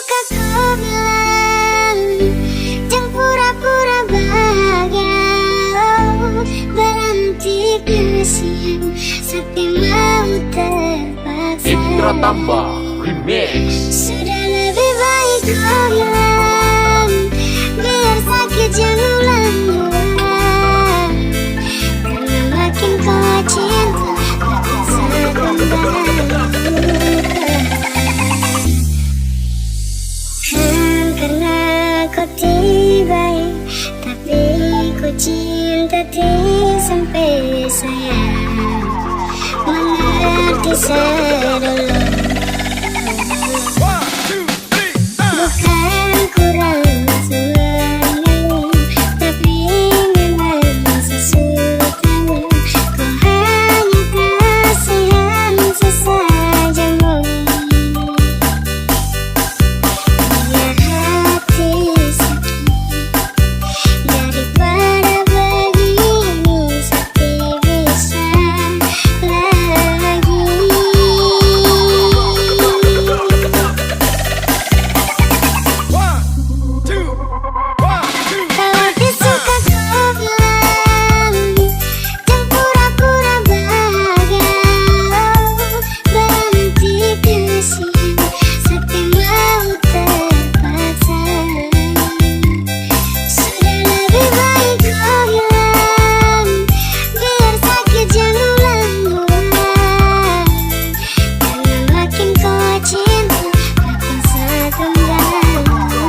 suka kau bilang jangan pura-pura bahagia. Berhenti kasihan sampai mau terpaksa. Indra Tambah Remix. Sudah lebih baik kau bilang biar sakit jangan ulang-ulang. Karena makin kau cinta makin saya kembali luka. Karena kau tiba, tapi kau cinta sampai saya mengerti sedulu. Bukan kurang semangatmu, tapi memang sesukamu. Kau hanya kasihan sesajamu. Biar hati sakit daripada begini sakit bisa lagi. Kalau disuka kau bilang jangan pura-pura bahagia. Berhenti kasihan sampai mau terpaksa. Sudah lebih baik kau bilang biar sakit jangan ulang-ulang. Karena makin kau cinta makin saya kembali luka.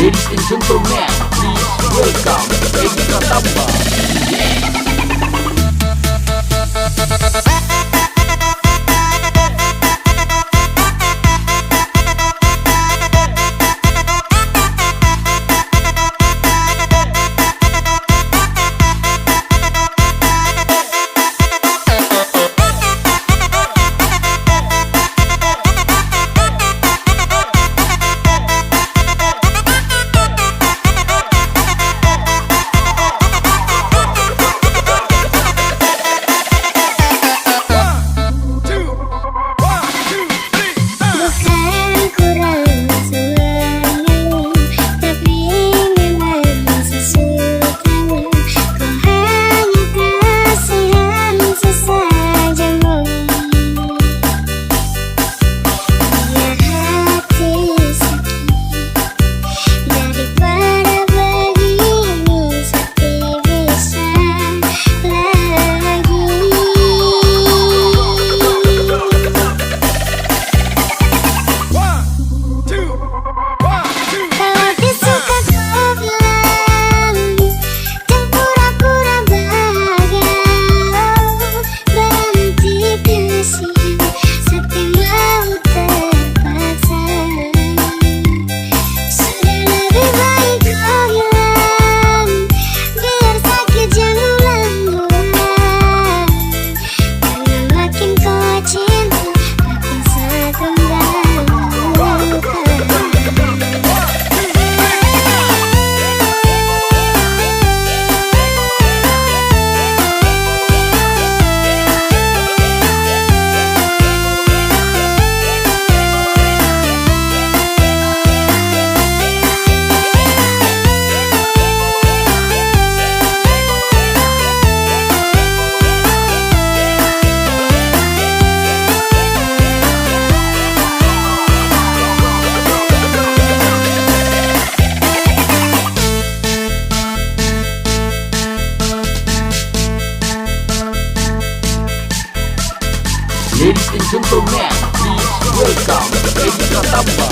Ladies and gentlemen, please welcome Indra Tambah Remix. Bukan kurang semangatmu, tapi memang sesukamu. Kau hanya kasihan sesajamu. Biar hati sakit daripada begini sakit bisa lagi. Kalau disuka kau bilang jangan pura-pura bahagia. Berhenti kasihan sampai mau terpaksa. Sudah lebih baik kau bilang biar sakit jangan ulang-ulang. Karena makin kau cinta makin saya kembali luka. Ladies and gentlemen, please welcome Indra Tambah.